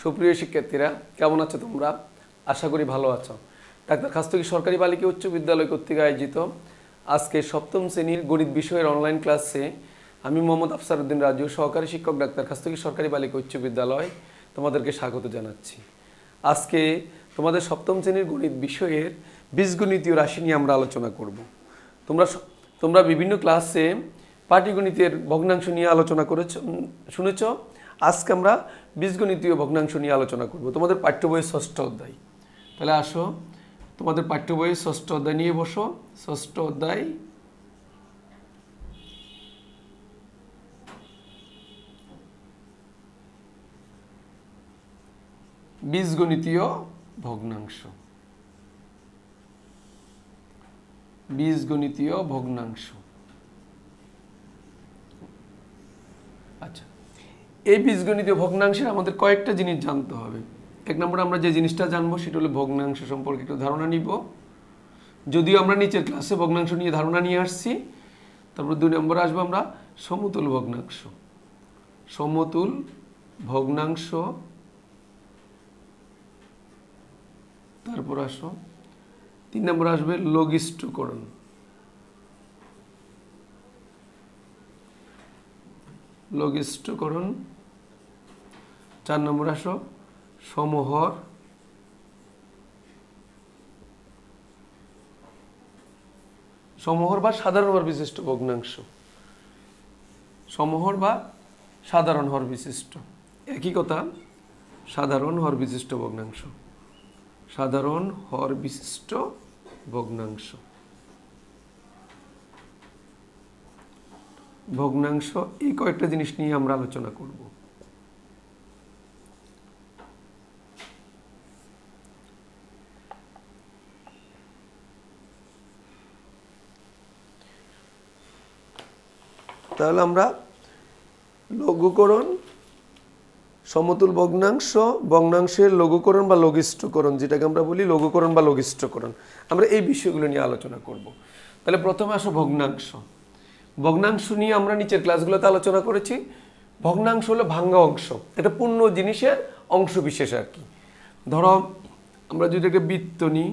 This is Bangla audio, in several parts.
সুপ্রিয় শিক্ষার্থীরা কেমন আছো তোমরা? আশা করি ভালো আছো। ডাক্তার খাস্তগী সরকারি বালিকা উচ্চ বিদ্যালয় কর্তৃক আয়োজিত আজকে সপ্তম শ্রেণীর গণিত বিষয়ের অনলাইন ক্লাসে আমি মোহাম্মদ আফসার উদ্দিন রাজু, সহকারী শিক্ষক, ডাক্তার খাস্তগী সরকারি বালিকা উচ্চ বিদ্যালয়, তোমাদেরকে স্বাগত জানাচ্ছি। আজকে তোমাদের সপ্তম শ্রেণীর গণিত বিষয়ের বীজগণিতীয় রাশি নিয়ে আমরা আলোচনা করব। তোমরা বিভিন্ন ক্লাসে পাটিগণিতের ভগ্নাংশ নিয়ে আলোচনা শুনেছ। আজকে আমরা বীজগণিতীয় ভগ্নাংশ নিয়ে আলোচনা করব। তোমাদের পাঠ্য বইয়ের ষষ্ঠ অধ্যায়। তাহলে আসো তোমাদের পাঠ্য বইয়ের ষষ্ঠ অধ্যায় নিয়ে বসো। ষষ্ঠ অধ্যায় বীজগণিতীয় ভগ্নাংশ। বীজগণিতীয় ভগ্নাংশ। আচ্ছা, এই বীজগণিতীয় ভগ্নাংশের আমাদের কয়েকটা জিনিস জানতে হবে। এক নম্বরে আমরা যে জিনিসটা জানবো সেটা হলো ভগ্নাংশ সম্পর্কে একটু ধারণা নিব, যদিও আমরা নিচের ক্লাসে ভগ্নাংশ নিয়ে ধারণা নিয়ে আসছি। তারপর 2 নম্বরে আসবো আমরা সমতুল ভগ্নাংশ। সমতুল ভগ্নাংশ। তারপর আসো 3 নম্বরে আসবে লঘিষ্ঠকরণ। লঘিষ্ঠকরণ। 4 নম্বরে আসো সমহর। সমহর বা সাধারণ হর বিশিষ্ট ভগ্নাংশ। সমহর বা সাধারণ হর বিশিষ্ট, একই কথা। সাধারণ হর বিশিষ্ট ভগ্নাংশ। সাধারণ হর বিশিষ্ট ভগ্নাংশ। ভগ্নাংশ এই কয়েকটা জিনিস নিয়ে আমরা আলোচনা করব। তাহলে আমরা লঘুকরণ, সমতুল ভগ্নাংশ, ভগ্নাংশের লঘুকরণ বা লঘিষ্ঠকরণ, যেটাকে আমরা বলি লঘুকরণ বা লঘিষ্ঠকরণ, আমরা এই বিষয়গুলো নিয়ে আলোচনা করব। তাহলে প্রথমে আসো ভগ্নাংশ। ভগ্নাংশ নিয়ে আমরা নিচের ক্লাসগুলোতে আলোচনা করেছি। ভগ্নাংশ হলো ভাঙ্গা অংশ, এটা পূর্ণ জিনিসের অংশ বিশেষ আর কি। ধরো আমরা যদি একটা বৃত্ত নিই,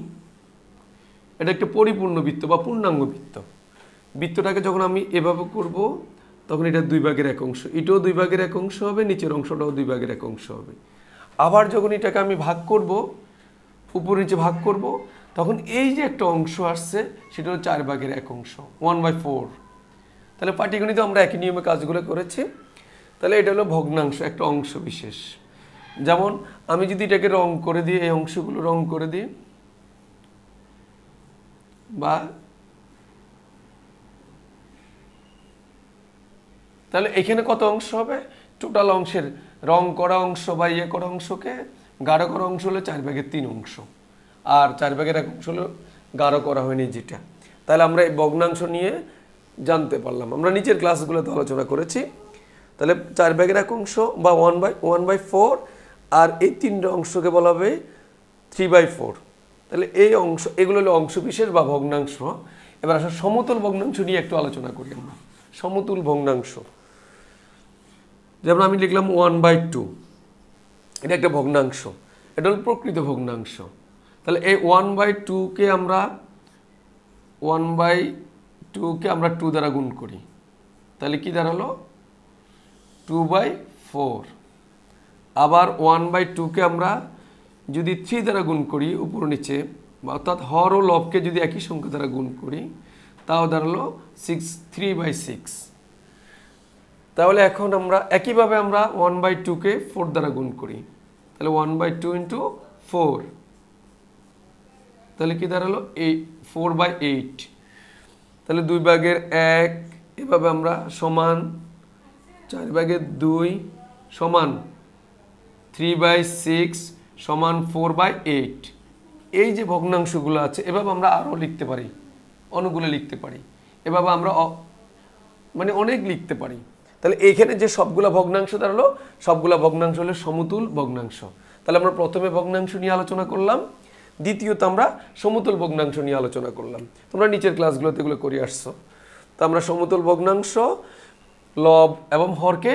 এটা একটা পরিপূর্ণ বৃত্ত বা পূর্ণাঙ্গ বৃত্ত। বৃত্তটাকে যখন আমি এভাবে করব তখন এটা 2 ভাগের 1 অংশ, এটাও 2 ভাগের 1 অংশ হবে, নিচের অংশটাও 2 ভাগের 1 অংশ হবে। আবার যখন এটাকে আমি ভাগ করব, উপর নিচে ভাগ করব, তখন এই যে একটা অংশ আসছে সেটা হলো 4 ভাগের 1 অংশ, 1/4। তাহলে পাটিগণিতে আমরা একই নিয়মে কাজগুলো করেছি। তাহলে এটা হলো ভগ্নাংশ, একটা অংশ বিশেষ। যেমন আমি যদি এটাকে রং করে দিই, এই অংশগুলো রং করে দিই, বা তাহলে এখানে কত অংশ হবে? টোটাল অংশের রং করা অংশ বা ইয়ে করা অংশকে গাঢ় করা অংশ হলো 4 ভাগের 3 অংশ, আর 4 ভাগের 1 অংশ হলো গাঢ় করা হয়নি যেটা। তাহলে আমরা এই ভগ্নাংশ নিয়ে জানতে পারলাম, আমরা নিচের ক্লাসগুলোতে আলোচনা করেছি। তাহলে 4 ভাগের 1 অংশ বা 1/4, আর এই 3 অংশকে বলা হবে 3/4। তাহলে এই অংশ, এগুলো হলো অংশ বিশেষ বা ভগ্নাংশ। এবার আসলে সমতুল ভগ্নাংশ নিয়ে একটু আলোচনা করি আমরা। সমতুল ভগ্নাংশ, যেমন আমি লিখলাম 1/2, এটা একটা ভগ্নাংশ, এটা হল প্রকৃত ভগ্নাংশ। তাহলে এই 1/2কে আমরা 2 দ্বারা গুণ করি, তাহলে কি দাঁড়ালো? 2/4। আবার 1/2কে আমরা যদি 3 দ্বারা গুণ করি, উপর নিচে, অর্থাৎ হর ও লবকে যদি একই সংখ্যা দ্বারা গুণ করি, তাও দাঁড়ালো 3/6। তাহলে এখন আমরা একইভাবে আমরা 1/2কে 4 দ্বারা গুণ করি, তাহলে 1/2 × 4, তাহলে কি দাঁড়ালো? 4/8। তাহলে 2 ভাগের 1, এভাবে আমরা সমান 4 ভাগের 2 সমান 3/6 সমান 4/8। এই যে ভগ্নাংশগুলো আছে, এভাবে আমরা আরও লিখতে পারি, অনেকগুলো লিখতে পারি, এভাবে আমরা মানে অনেক লিখতে পারি। তাহলে এইখানে যে সবগুলা ভগ্নাংশ দাঁড়ালো, সবগুলা ভগ্নাংশ হলো সমতুল ভগ্নাংশ। তাহলে আমরা প্রথমে ভগ্নাংশ নিয়ে আলোচনা করলাম, দ্বিতীয়ত আমরা সমতুল ভগ্নাংশ নিয়ে আলোচনা করলাম। তোমরা নিচের ক্লাসগুলোতে এগুলো করে আসছো। তো আমরা সমতুল ভগ্নাংশ লব এবং হরকে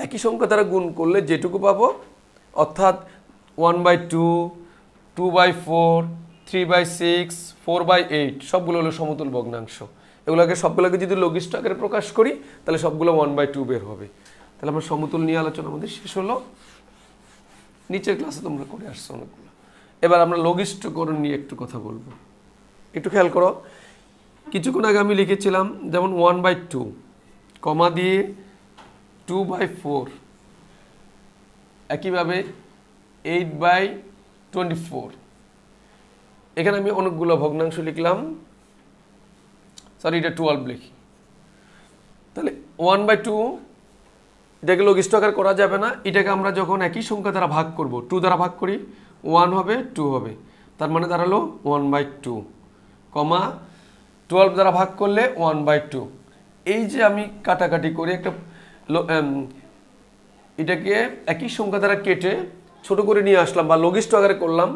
একই সংখ্যা দ্বারা গুণ করলে যেটুকু পাবো, অর্থাৎ 1/2, 2/4, 3/6, 4/8 সবগুলো হলো সমতুল ভগ্নাংশ। সবগুলোকে যদি লঘিষ্ঠ আকারে প্রকাশ করি তাহলে সবগুলো 1/2 বের হবে। তাহলে আমরা সমতুল নিয়ে আলোচনা আমাদের শেষ হলো। নিচের ক্লাসে তোমরা করে আসছো অনেকগুলো। এবার আমরা লঘিষ্ঠকরণ নিয়ে একটু কথা বলবো। একটু খেয়াল করো, কিছুক্ষণ আগে আমি লিখেছিলাম যেমন 1/2 কমা দিয়ে 2/4, একইভাবে 8/24। এখানে আমি অনেকগুলো ভগ্নাংশ লিখলাম, সরি এটা 12 লিখি। তাহলে 1/2 এটাকে লঘিষ্ঠ আকার করা যাবে না। এটাকে আমরা যখন একই সংখ্যা দ্বারা ভাগ করব, 2 দ্বারা ভাগ করি, 1 হবে 2 হবে, তার মানে দাঁড়ালো 1/2 কমা 12 দ্বারা ভাগ করলে 1/2। এই যে আমি কাটাকাটি করে একটা এটাকে একই সংখ্যা দ্বারা কেটে ছোট করে নিয়ে আসলাম বা লঘিষ্ঠ আকারে করলাম,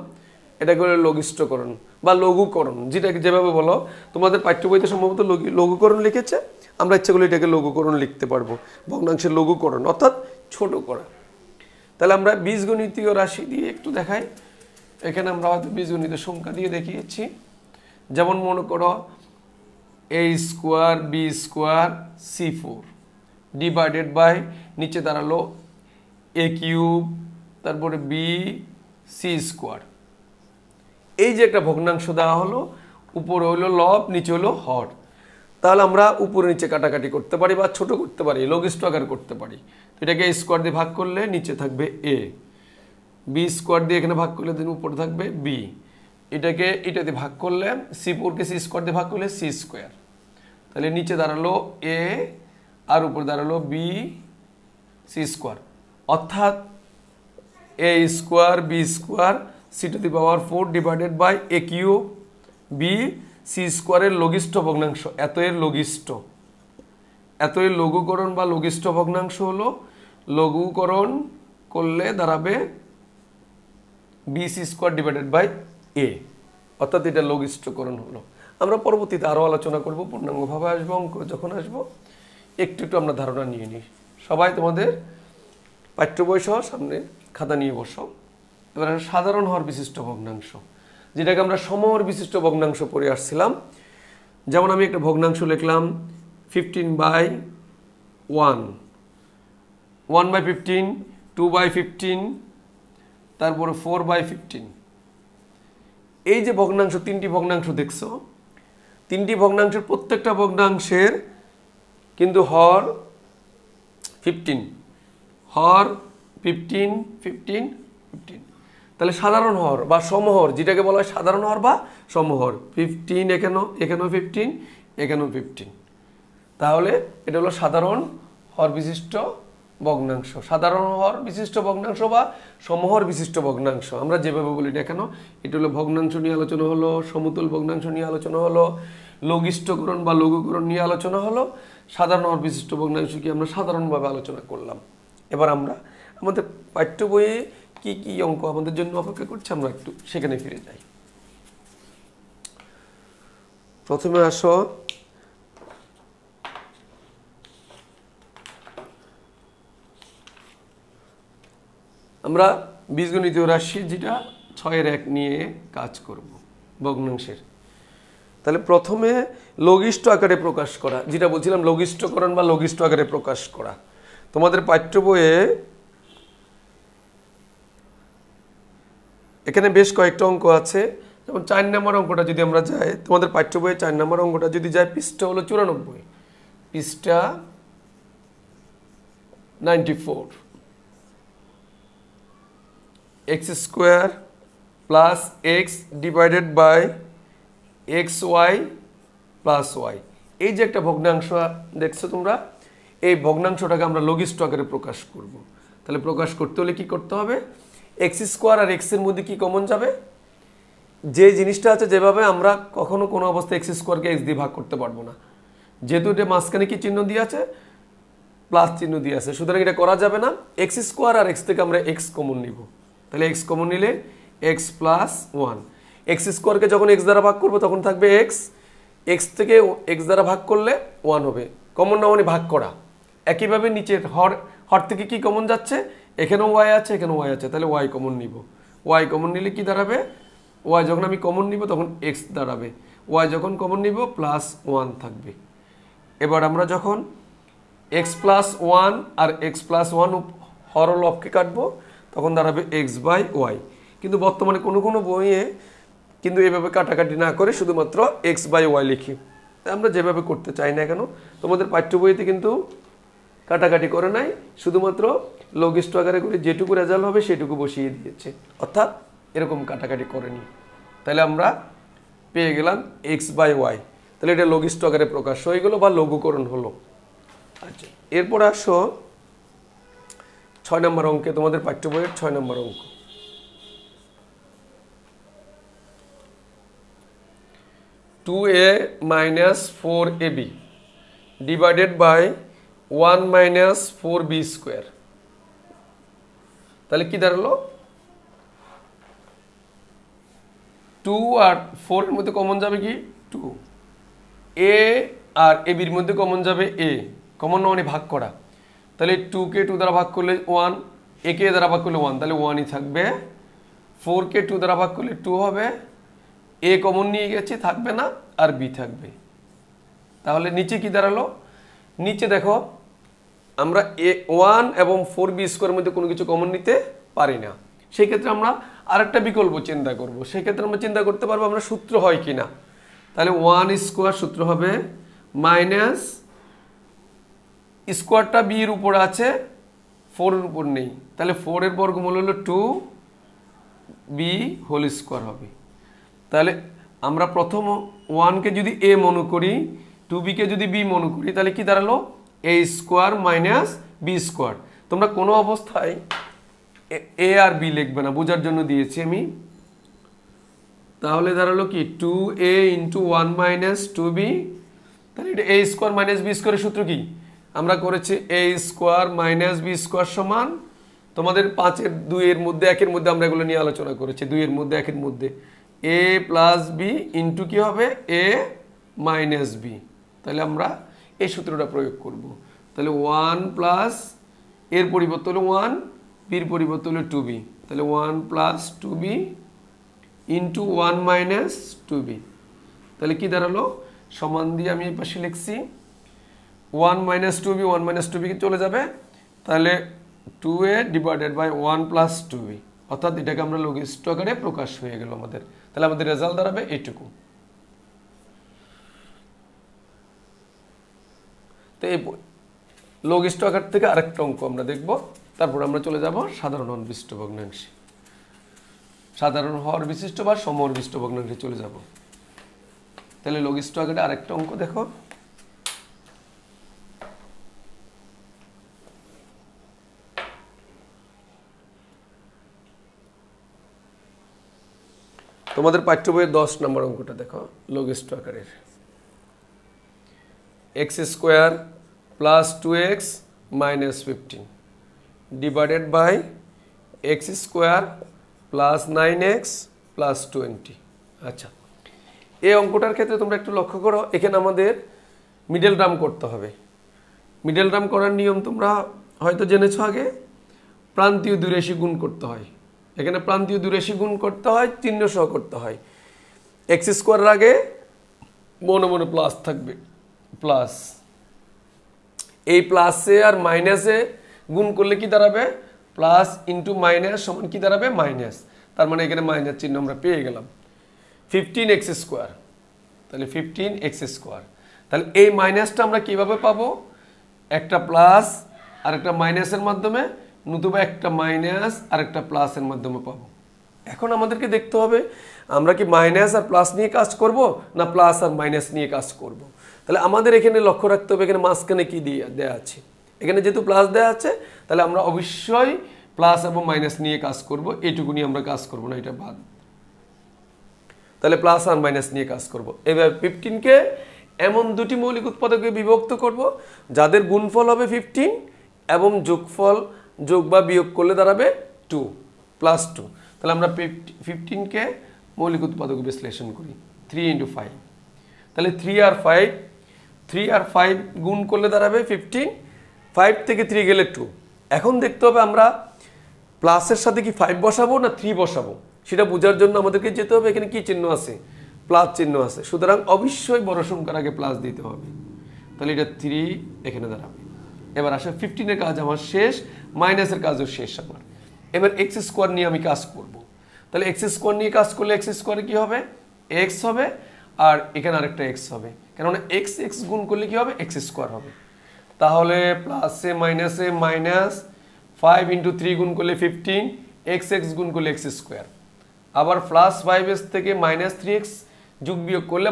এটাকে বলে লঘিষ্ঠকরণ বা লঘুকরণ, যেটাকে যেভাবে বলো। তোমাদের পাঠ্য বইতে সম্ভবত লঘুকরণ লিখেছে, আমরা ইচ্ছা করলে এটাকে লঘুকরণ লিখতে পারবো, ভগ্নাংশের লঘুকরণ অর্থাৎ ছোট করা। তাহলে আমরা বীজগণিতীয় রাশি দিয়ে একটু দেখাই। এখানে আমরা হয়তো বীজগণিত সংখ্যা দিয়ে দেখিয়েছি। যেমন মনে করো a² b² c4 divided by নিচে দাঁড়ালো a³ তারপরে b c²। এই যে একটা ভগ্নাংশ দেওয়া হলো, উপরে হইলো লব নিচে হলো হর। তাহলে আমরা উপরে নিচে কাটাকাটি করতে পারি বা ছোট করতে পারি, লঘিষ্ঠ আকার করতে পারি। তো এটাকে a² দিয়ে ভাগ করলে নিচে থাকবে a, b² দিয়ে এখানে ভাগ করলে দিন উপরে থাকবে b, এটাকে এটা দিয়ে ভাগ করলে c4কে c² দিয়ে ভাগ করলে c²। তাহলে নিচে দাঁড়ালো a আর উপরে দাঁড়ালো b c², অর্থাৎ a² b² c⁴ divided by a³ b c² এর লঘিষ্ঠ ভগ্নাংশ। এত এর লঘিষ্ঠ, এত এর লঘুকরণ বা লঘিষ্ঠ ভগ্নাংশ হলো, লঘুকরণ করলে দাঁড়াবে b c² divided by a, অর্থাৎ এটা লঘিষ্ঠকরণ হলো। আমরা পরবর্তীতে আরও আলোচনা করব, পূর্ণাঙ্গভাবে আসবো, অঙ্ক যখন আসবো একটু একটু আমরা ধারণা নিয়ে নিই। সবাই তোমাদের পাঠ্য বই সহ সামনে খাতা নিয়ে বসো। এবার সাধারণ হর বিশিষ্ট ভগ্নাংশ, যেটাকে আমরা সমহর বিশিষ্ট ভগ্নাংশ পড়ে আসছিলাম। যেমন আমি একটা ভগ্নাংশ লিখলাম 15/1, 1/15, 2/15, তারপরে 4/15। এই যে ভগ্নাংশ, তিনটি ভগ্নাংশ দেখছো, তিনটি ভগ্নাংশের প্রত্যেকটা ভগ্নাংশের কিন্তু হর 15, হর 15, 15, 15। তাহলে সাধারণ হর বা সমহর, যেটাকে বলা হয় সাধারণ হর বা সমহর, 15 এখানেও 15, এখানেও 15। তাহলে এটা হলো সাধারণ হর বিশিষ্ট ভগ্নাংশ, সাধারণ হর বিশিষ্ট ভগ্নাংশ বা সমহর বিশিষ্ট ভগ্নাংশ, আমরা যেভাবে বলি না কেন। এটা হলো ভগ্নাংশ নিয়ে আলোচনা হলো, সমতুল ভগ্নাংশ নিয়ে আলোচনা হলো, লঘিষ্ঠকরণ বা লঘুকরণ নিয়ে আলোচনা হলো, সাধারণ হর বিশিষ্ট ভগ্নাংশ কি আমরা সাধারণভাবে আলোচনা করলাম। এবার আমরা আমাদের পাঠ্য বইয়ে কি কি অঙ্ক আমাদের জন্য অপেক্ষা করছে আমরা একটু সেখানে ফিরে যাই। প্রথমে আসো আমরা বীজগণিতীয় রাশি যেটা 6-এর 1 নিয়ে কাজ করব ভগ্নাংশের। তাহলে প্রথমে লঘিষ্ঠ আকারে প্রকাশ করা, যেটা বলছিলাম লঘিষ্ঠকরণ বা লঘিষ্ঠ আকারে প্রকাশ করা। তোমাদের পাঠ্য বইয়ে এখানে বেশ কয়েকটা অঙ্ক আছে। যেমন 4 নম্বর অঙ্কটা যদি আমরা যাই, তোমাদের পাঠ্য বইয়ে 4 নম্বর অঙ্কটা যদি যায়, পৃষ্ঠা হলো 94, পৃষ্ঠা 94। x² plus x divided by xy plus y. এই যে একটা ভগ্নাংশ দেখছো তোমরা, এই ভগ্নাংশটাকে আমরা লঘিষ্ঠ আকারে প্রকাশ করব। তাহলে প্রকাশ করতে হলে কি করতে হবে, x² আর x এর মধ্যে কি কমন যাবে, যে জিনিসটা আছে যেভাবে আমরা কখনো কোনো অবস্থায় x² কে x দিয়ে ভাগ করতে পারবো না, যেহেতু এটা মাঝখানে কি চিহ্ন দিয়ে আছে, প্লাস চিহ্ন দিয়ে আছে, সুতরাং এটা করা যাবে না। x² আর x থেকে আমরা x কমন নিব, তাহলে x কমন নিলে x প্লাস 1, x² কে যখন x দ্বারা ভাগ করবো তখন থাকবে x, x থেকে x দ্বারা ভাগ করলে 1 হবে, কমন না মানে ভাগ করা। একইভাবে নিচের হর থেকে কি কমন যাচ্ছে, এখানেও y আছে এখানেও y আছে, তাহলে y কমন নিব, ওয়াই কমন নিলে কি দাঁড়াবে, ওয়াই যখন আমি কমন নিব তখন এক্স দাঁড়াবে, ওয়াই যখন কমন নিব প্লাস 1 থাকবে। এবার আমরা যখন এক্স প্লাস 1 আর এক্স প্লাস 1 হরলবকে কাটবো তখন দাঁড়াবে এক্স বাই ওয়াই। কিন্তু বর্তমানে কোনো কোনো বইয়ে কিন্তু এভাবে কাটাকাটি না করে শুধুমাত্র এক্স বাই ওয়াই লিখি। আমরা যেভাবে করতে চাই না কেন, তোমাদের পাঠ্য বইতে কিন্তু কাটাকাটি করে নাই, শুধুমাত্র লঘিষ্ঠ আকারে করে যেটুকু রেজাল্ট হবে সেটুকু বসিয়ে দিয়েছে, অর্থাৎ এরকম কাটাকাটি করেনি। তাহলে আমরা পেয়ে গেলাম এক্স বাই ওয়াই। তাহলে এটা লঘিষ্ঠ আকারে প্রকাশ হয়ে গেল বা লঘুকরণ হলো। আচ্ছা, এরপর আসো 6 নম্বর অঙ্কে, তোমাদের পাঠ্য বইয়ের 6 নম্বর অঙ্ক। Two a minus 4ab divided by 1 minus 4b square. তাহলে কি দাঁড়ালো, 2 আর 4 এর মধ্যে কমন যাবে কি 2, এ আর এ বির মধ্যে কমন যাবে এ, কমন মানে ভাগ করা। তাহলে 2 কে 2 দ্বারা ভাগ করলে 1, এ কে দ্বারা ভাগ করলে 1, তাহলে 1ই থাকবে। 4 কে 2 দ্বারা ভাগ করলে 2 হবে, এ কমন নিয়ে গেছি থাকবে না, আর বি থাকবে। তাহলে নিচে কি দাঁড়ালো, নিচে দেখো আমরা a1 এবং 4b স্কোয়ারের মধ্যে কোনো কিছু কমন নিতে পারি না, সেই ক্ষেত্রে আমরা আরেকটা বিকল্প চিন্তা করব। সেই ক্ষেত্রে আমরা চিন্তা করতে পারবো আমরা সূত্র হয় কিনা। তাহলে 1 স্কোয়ার সূত্র হবে মাইনাস স্কোয়ারটা বি এর উপর আছে, 4 এর উপর নেই, তাহলে 4 এর বর্গমূল হলো 2b হোল স্কোয়ার হবে। তাহলে আমরা প্রথম 1 কে যদি a মনে করি, 2b কে যদি b মনে করি, তাহলে কি দাঁড়ালো a square minus b square. তোমরা কোনো অবস্থায় a আর b লিখবে না, বোঝার জন্য দিয়েছি আমি। তাহলে দাঁড়ালো কি 2a ইন্টু 1 মাইনাস 2b। তাহলে এটা a স্কোয়ার মাইনাস b স্কোয়ারের সূত্র কি আমরা করেছি, a square minus b square সমান তোমাদের 5 এর 2 এর মধ্যে 1 এর মধ্যে আমরা এগুলো নিয়ে আলোচনা করেছি, 2 এর মধ্যে 1 এর মধ্যে a প্লাস b ইন্টু কি হবে a মাইনাস b। তাহলে আমরা এই সূত্রটা প্রয়োগ করব। তাহলে 1 প্লাস এর পরিবর্তে হলো 1, বির পরিবর্তে হলো 2b, তাহলে 1 plus 2b into 1 minus 2b। তাহলে কি দাঁড়ালো, সমান দিয়ে আমি এই পাশে লিখছি 1 মাইনাস 2b, 1 মাইনাস 2b চলে যাবে, তাহলে 2a divided by 1 plus 2b, অর্থাৎ এটাকে আমরা লঘিষ্ঠ আকারে প্রকাশ হয়ে গেল আমাদের। তাহলে আমাদের রেজাল্ট দাঁড়াবে এইটুকু। তো এই লঘিষ্ঠ আকার থেকে আরেকটা অঙ্ক আমরা দেখব, তারপর আমরা চলে যাব সাধারণ হর বিশিষ্ট ভগ্নাংশে, সাধারণ হর বিশিষ্ট বা সমহর বিশিষ্ট ভগ্নাংশে চলে যাব। তাহলে লঘিষ্ঠ আকারে আরেকটা অঙ্ক দেখো। তোমাদের পাঠ্য বইয়ের 10 নম্বর অঙ্কটা দেখো, লঘিষ্ঠ আকারের। X square plus 2x minus 15 divided by x square plus 9x plus 20। আচ্ছা, এই অঙ্কটার ক্ষেত্রে তোমরা একটু লক্ষ্য করো, এখানে আমাদের মিডল টার্ম করতে হবে। মিডল টার্ম করার নিয়ম তোমরা হয়তো জেনেছো আগে, প্রান্তীয় দুইরাশি গুণ করতে হয়। এখানে প্রান্তীয় দুইরাশি গুণ করতে হয়, চিহ্ন সহ করতে হয়। এক্স স্কোয়ারের আগে মনে মনে প্লাস থাকবে, প্লাস, এই প্লাসে আর মাইনাসে গুণ করলে কি দাঁড়াবে, প্লাস ইন্টু মাইনাস সমান কি দাঁড়াবে মাইনাস। তার মানে এখানে মাইনাস চিহ্ন আমরা পেয়ে গেলাম। 15x স্কোয়ার, তাহলে 15x স্কোয়ার। তাহলে এই মাইনাসটা আমরা কিভাবে পাবো, একটা প্লাস আর একটা মাইনাসের মাধ্যমে, নতুবা একটা মাইনাস আর একটা প্লাসের মাধ্যমে পাবো। এখন আমাদেরকে দেখতে হবে আমরা কি মাইনাস আর প্লাস নিয়ে কাজ করব না প্লাস আর মাইনাস নিয়ে কাজ করব। তাহলে আমাদের এখানে লক্ষ্য রাখতে হবে এখানে মাঝখানে কি দেওয়া আছে, এখানে যেহেতু প্লাস দেওয়া আছে তাহলে আমরা অবশ্যই প্লাস এবং মাইনাস নিয়ে কাজ করব, এইটুকু নিয়ে আমরা কাজ করব না, এটা বাদ। তাহলে প্লাস আর মাইনাস নিয়ে কাজ করব। এবার 15কে এমন দুটি মৌলিক উৎপাদকে বিভক্ত করব যাদের গুণফল হবে 15 এবং যোগফল যোগ বা বিয়োগ করলে দাঁড়াবে 2 প্লাস 2। তাহলে আমরা 15কে মৌলিক উৎপাদক বিশ্লেষণ করি, 3 × 5, তাহলে 3 আর 5 গুণ করলে দাঁড়াবে 15, 5 থেকে 3 গেলে 2। এখন দেখতে হবে আমরা প্লাসের সাথে কি 5 বসাবো না 3 বসাবো সেটা বোঝার জন্য আমাদেরকে যেতে হবে এখানে কি চিহ্ন আছে, প্লাস চিহ্ন আছে, সুতরাং অবশ্যই বড় সংখ্যার আগে প্লাস দিতে হবে। তাহলে এটা 3 এখানে দাঁড়াবে। এবার আসে 15 এর কাজ আমার শেষ, মাইনাসের কাজও শেষ আমার। এবার এক্স স্কোয়ার নিয়ে আমি কাজ করব। তাহলে এক্স স্কোয়ার নিয়ে কাজ করলে এক্স স্কোয়ারে কি হবে, এক্স হবে, আর এখানে আরেকটা এক্স হবে, কেননা এক্স এক্স গুণ করলে কি হবে, এক্স স্কোয়ার হবে। তাহলে প্লাসে মাইনাসে মাইনাস 5 × 3 গুণ করলে 15, এক্স এক্স গুণ করলে এক্স স্কোয়ার, আবার প্লাস 5x থেকে মাইনাস 3x যোগ বিয়োগ করলে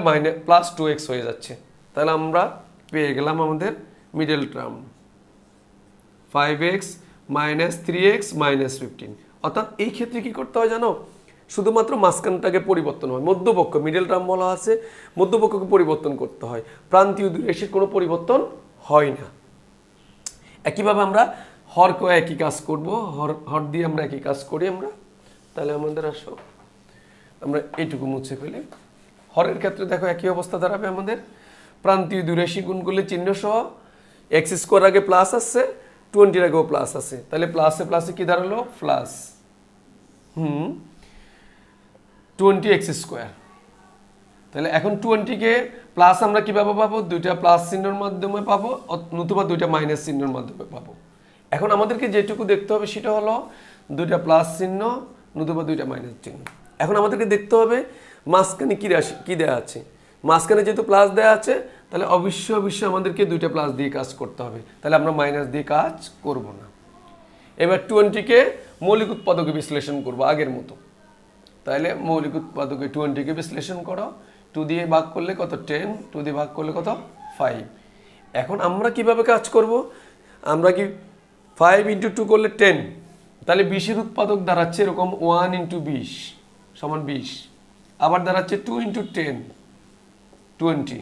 প্লাস 2x হয়ে যাচ্ছে। তাহলে আমরা পেয়ে গেলাম আমাদের middle term 5x minus 3x minus 15। অর্থাৎ এই ক্ষেত্রে কি করতে হয় জানো, শুধুমাত্র মাঝখানটাকে পরিবর্তন হয়, মধ্যপক্ষ মিডল টার্ম বলা আছে, মধ্যপক্ষকে পরিবর্তন করতে হয়, প্রান্তীয় দুই রাশির কোনো পরিবর্তন হয় না। একইভাবে আমরা হরকেও একই কাজ করব, হর দিয়ে আমরা একই কাজ করি আমরা। তাহলে আমাদের আসো আমরা এইটুকু মুছে ফেলি। হরের ক্ষেত্রে দেখো একই অবস্থা দাঁড়াবে আমাদের, প্রান্তীয় দুই রাশি গুণ করলে চিহ্ন সহ, এক্স স্কোয়ার আগে প্লাস আসছে, 20 আগেও প্লাস আছে, তাহলে প্লাসে প্লাসে কি দাঁড়ালো প্লাস 20x স্কোয়ার। তাহলে এখন 20-কে প্লাস আমরা কিভাবে পাবো, দুইটা প্লাস চিহ্নের মাধ্যমে পাবো, নতুবা দুইটা মাইনাস চিহ্নের মাধ্যমে পাবো। এখন আমাদেরকে যেটুকু দেখতে হবে সেটা হলো দুইটা প্লাস চিহ্ন নতুবা দুইটা মাইনাস চিহ্ন। এখন আমাদেরকে দেখতে হবে মাঝখানে কি রাশি কি দেওয়া আছে, মাঝখানে যেহেতু প্লাস দেওয়া আছে তাহলে অবশ্যই আমাদেরকে দুইটা প্লাস দিয়ে কাজ করতে হবে, তাহলে আমরা মাইনাস দিয়ে কাজ করব না। এবার 20-কে মৌলিক উৎপাদকে বিশ্লেষণ করব আগের মতো। তাহলে মৌলিক উৎপাদকে 20-কে বিশ্লেষণ করো, 2 দিয়ে ভাগ করলে কত 10, 2 দিয়ে ভাগ করলে কত 5। এখন আমরা কিভাবে কাজ করব, আমরা কি 5 × 2 করলে 10, তাহলে 20-এর উৎপাদক দাঁড়াচ্ছে এরকম 1 × 20 সমান 20, আবার দাঁড়াচ্ছে 2 × 10 20,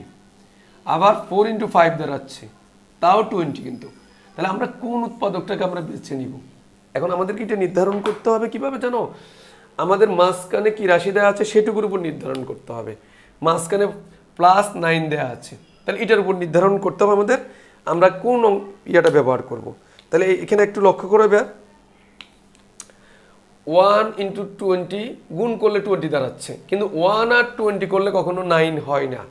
আবার 4 × 5 দাঁড়াচ্ছে তাও 20। কিন্তু তাহলে আমরা কোন উৎপাদকটাকে আমরা বেছে নিব, এখন আমাদেরকে এটা নির্ধারণ করতে হবে কিভাবে জানো, আমাদের মাঝখানে কি রাশি দেওয়া আছে সেটুকুর উপর নির্ধারণ করতে হবে। মাঝখানে +9 দেওয়া আছে, তাহলে এটার উপর নির্ধারণ করতে হবে আমাদের আমরা কোন ইয়াটা ব্যবহার করব। তাহলে এখানে একটু লক্ষ্য করে এবার 1 × 20 গুণ করলে 20 দাঁড়াচ্ছে, কিন্তু 1 আর 20 করলে কখনো 9 হয় না।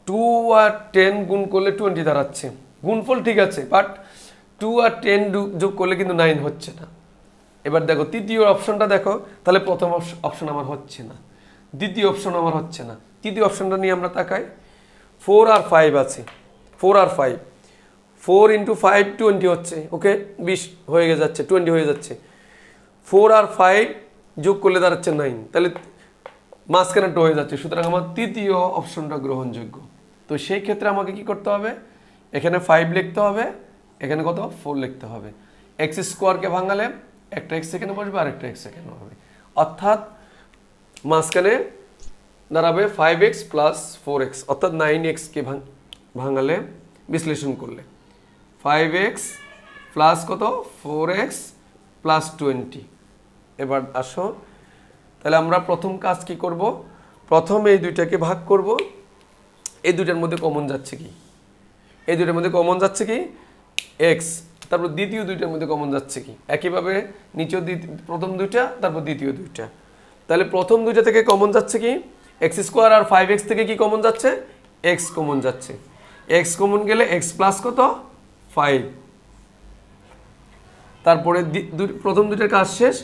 2 আর 10 গুণ করলে 20 দাঁড়াচ্ছে, গুণফল ঠিক আছে, বাট 2 আর 10 যোগ করলে কিন্তু 9 হচ্ছে না। এবার দেখো তৃতীয় অপশনটা দেখো, তাহলে প্রথম অপশন আমার হচ্ছে না, দ্বিতীয় অপশন আমার হচ্ছে না, তৃতীয় অপশনটা নিয়ে আমরা তাকাই। 4 আর 5 আছে, 4 আর 5, 4 × 5 20 হচ্ছে, ওকে 20 হয়ে যাচ্ছে, 20 হয়ে যাচ্ছে। 4 আর 5 যোগ করলে দাঁড়াচ্ছে 9, তাহলে মাঝখানেটা হয়ে যাচ্ছে, সুতরাং আমার তৃতীয় অপশনটা গ্রহণযোগ্য। তো সেই ক্ষেত্রে আমাকে কি করতে হবে, এখানে 5 লিখতে হবে, এখানে কত 4 লিখতে হবে। এক্স স্কোয়ারকে ভাঙালে একটা এক্স এখানে বসবে আর একটা এক্স এখানে হবে, অর্থাৎ মাঝখানে দাঁড়াবে 5x + 4x, অর্থাৎ 9x-কে ভাঙালে বিশ্লেষণ করলে 5x প্লাস কত 4x + 20। এবার আসো তাহলে আমরা প্রথম কাজ কি করব, প্রথম এই দুইটাকে ভাগ করব, এই দুইটার মধ্যে কমন যাচ্ছে কি, এই দুইটার মধ্যে কমন যাচ্ছে কি x, তারপর দ্বিতীয় দুইটার মধ্যে কমন যাচ্ছে কি, একইভাবে নিচেও প্রথম দুইটা তারপর দ্বিতীয় দুইটা। তাহলে প্রথম দুইটা থেকে কমন যাচ্ছে কি x² আর 5x থেকে কি কমন যাচ্ছে x কমন যাচ্ছে, x কমন গেলে x প্লাস কত 5। তারপরে প্রথম দুইটার কাজ শেষ,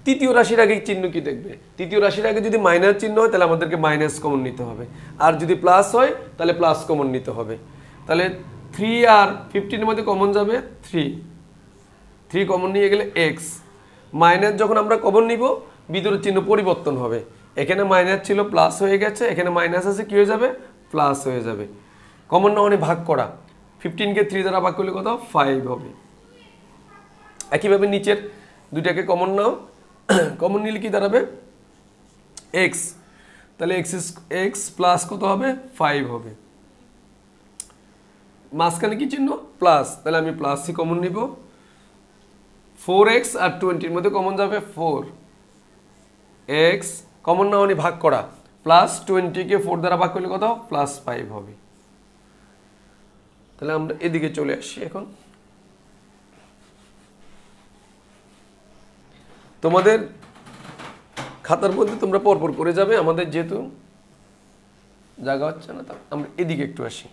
তৃতীয় রাশির আগে চিহ্ন কি দেখবে, তৃতীয় রাশির আগে যদি মাইনাস চিহ্ন হয় তাহলে আমাদেরকে মাইনাস কমন নিতে হবে, আর যদি প্লাস হয় তাহলে প্লাস কমন নিতে হবে। তাহলে 3 আর 15-এর মধ্যে কমন যাবে 3 কমন নিয়ে গেলে x, মাইনাস যখন আমরা কমন নিব বিদ্যুৎ চিহ্ন পরিবর্তন হবে, এখানে মাইনাস ছিল প্লাস হয়ে গেছে, এখানে মাইনাস আছে কি হয়ে যাবে প্লাস হয়ে যাবে। কমন না মানে ভাগ করা, 15-কে 3 দ্বারা ভাগ করলে কত 5 হবে। একইভাবে নিচের দুইটাকে কমন নাও, কমন নিলে কি দাঁড়াবে x, তাহলে x প্লাস কত হবে 5 হবে, মাঝখানে কি চিহ্ন প্লাস, তাহলে আমি প্লাসই কমন নিব। 4x আর 20-এর মধ্যে কমন যাবে 4x, কমন না হলে ভাগ করা, প্লাস 20-কে 4 দ্বারা ভাগ করলে কত +5 হবে। তাহলে আমরা এদিকে চলে আসি এখন। তোমাদের খাতার মধ্যে তোমরা পরপর করে যাবে। আমাদের যেহেতু জায়গা হচ্ছে না, তা আমরা এদিকে একটু আসি।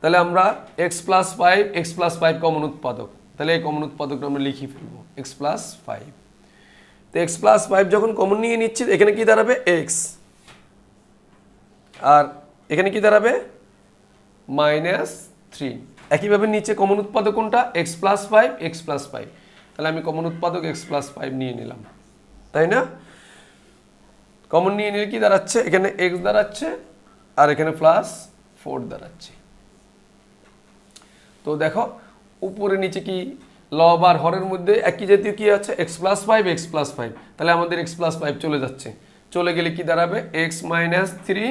তাহলে আমরা x প্লাস 5 কমন উৎপাদক, তাহলে এই কমন উৎপাদকটা আমরা লিখে ফেলবো x প্লাস 5। তো x প্লাস 5 যখন কমন নিয়ে নিচ্ছি, এখানে কি দাঁড়াবে x, আর এখানে কি দাঁড়াবে -3। একইভাবে নিচে কমন উৎপাদক কোনটা, x প্লাস 5। তাহলে আমি কমন উৎপাদক x প্লাস 5 নিয়ে নিলাম, তাই না? কমন নিয়ে নিলে কি দাঁড়াচ্ছে, এখানে x দাঁড়াচ্ছে আর এখানে প্লাস 4 দাঁড়াচ্ছে। তো দেখো উপরে নিচে কি লব আর হরের মধ্যে একই জাতীয় কি আছে, x প্লাস 5। তাহলে আমাদের x প্লাস 5 চলে যাচ্ছে, চলে গেলে কি দাঁড়াবে x -3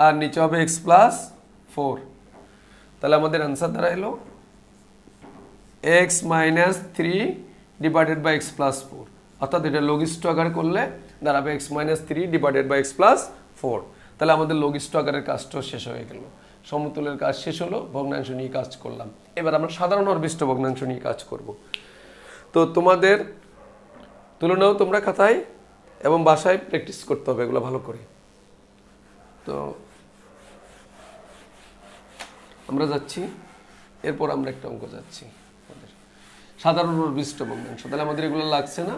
আর নিচে হবে x প্লাস 4। তাহলে আমাদের आंसर দাঁড়াইলো x -3 divided by x plus 4, অর্থাৎ এটা লঘিষ্ঠ আকার করলে দাঁড়াবে x -3 divided by x plus 4। তাহলে আমাদের লঘিষ্ঠ আকারের কাজটা শেষ হয়ে গেল, সমতুলের কাজ শেষ হলো, ভগ্নাংশ নিয়ে কাজ করলাম। এবার আমরা সাধারণ হরবিষ্ট ভগ্নাংশ নিয়ে কাজ করব। তো তোমাদের তুলনাও তোমরা খাতায় এবং বাসায় প্র্যাকটিস করতে হবে এগুলো ভালো করে। তো আমরা যাচ্ছি, এরপর আমরা একটা অঙ্ক যাচ্ছি সাধারণ হরবিষ্ট ভগ্নাংশ। তাহলে আমাদের এগুলো লাগছে না,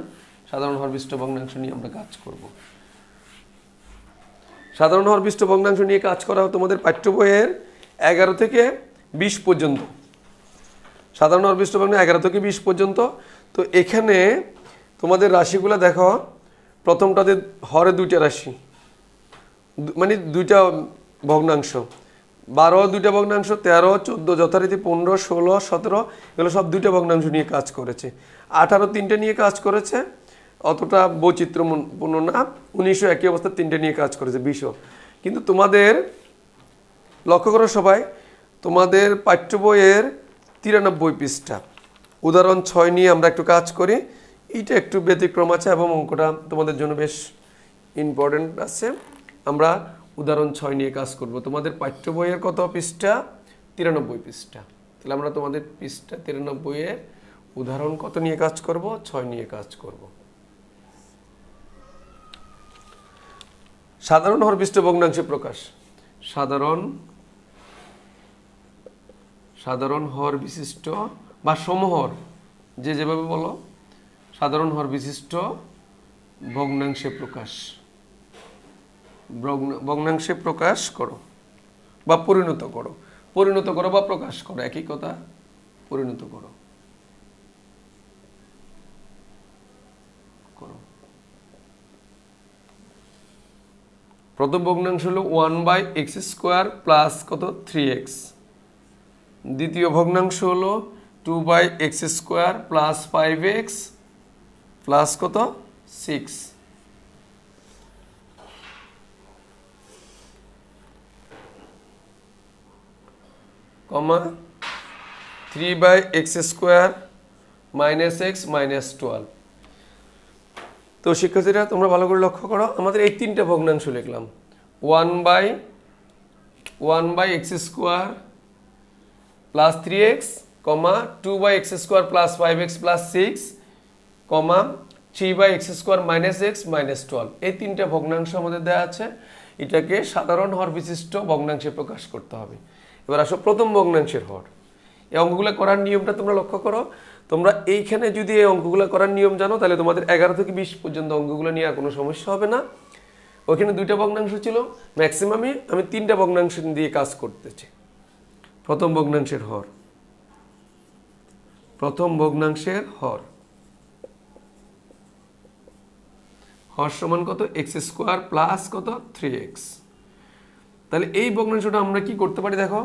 সাধারণ হরবিষ্ট ভগ্নাংশ নিয়ে আমরা কাজ করব। সাধারণ হরবিষ্ট ভগ্নাংশ নিয়ে কাজ করা তোমাদের পাঠ্য বইয়ের 11 থেকে 20 পর্যন্ত। সাধারণ হরবিষ্ট ভগ্নাংশ 11 থেকে 20 পর্যন্ত। তো এখানে তোমাদের রাশিগুলো দেখো, প্রথমটাতে হরে দুইটা রাশি, মানে দুইটা ভগ্নাংশ, 12 দুইটা ভগ্নাংশ, 13, 14 যথারীতি 15, 16, 17 এগুলো সব দুইটা ভগ্নাংশ নিয়ে কাজ করেছে। 18 তিনটে নিয়ে কাজ করেছে, অতটা বৈচিত্র্যপূর্ণ না। 1900 একই অবস্থা তিনটে নিয়ে কাজ করেছে, 20। কিন্তু তোমাদের লক্ষ্য করো সবাই, তোমাদের পাঠ্য বইয়ের 93 পৃষ্ঠা উদাহরণ 6 নিয়ে আমরা একটু কাজ করি। এইটা একটু ব্যতিক্রম আছে এবং অঙ্কটা তোমাদের জন্য বেশ ইম্পর্টেন্ট আছে। আমরা উদাহরণ 6 নিয়ে কাজ করব। তোমাদের পাঠ্য বইয়ের কত পৃষ্ঠা, 93 পৃষ্ঠা। তাহলে আমরা তোমাদের পৃষ্ঠা 93 এর উদাহরণ কত নিয়ে কাজ করব, 6 নিয়ে কাজ করব। সাধারণ হরবিষ্ট ভগ্নাংশে প্রকাশ। সাধারণ হর বিশিষ্ট বা সমহর, যে যেভাবে বলো, সাধারণ হর বিশিষ্ট ভগ্নাংশে প্রকাশ, ভগ্নাংশে প্রকাশ করো বা পরিণত করো। পরিণত করো বা প্রকাশ করো একই কথা, পরিণত করো। প্রথম ভগ্নাংশ হলো 1/x² প্লাস কত 3x। দ্বিতীয় ভগ্নাংশ হলো 2/x² প্লাস 5x প্লাস কত 6। কমা 3/x² মাইনাস x মাইনাস 12। তো শিক্ষার্থীরা তোমরা ভালো করে লক্ষ্য করো, আমাদের এই তিনটা ভগ্নাংশ লিখলাম। 1/x² plus 3x, 2/x² plus 5x plus 6, 3/x² minus x minus 12। এই তিনটা ভগ্নাংশ আমাদের দেওয়া আছে, এটাকে সাধারণ হর বিশিষ্ট ভগ্নাংশে প্রকাশ করতে হবে। এবার আসো প্রথম ভগ্নাংশের হর। এই অঙ্কগুলো করার নিয়মটা তোমরা লক্ষ্য করো। তোমরা এইখানে যদি এই অঙ্কগুলো করার নিয়ম জানো, তাহলে তোমাদের 11 থেকে 20 পর্যন্ত অঙ্কগুলো নিয়ে আর কোনো সমস্যা হবে না। ওইখানে দুইটা ভগ্নাংশ ছিল, ম্যাক্সিমামই আমি তিনটা ভগ্নাংশ দিয়ে কাজ করতেছি। প্রথম ভগ্নাংশের হর, প্রথম ভগ্নাংশের হর, হর সমান কত x² প্লাস কত 3x। তাহলে এই ভগ্নাংশটা আমরা কি করতে পারি দেখো,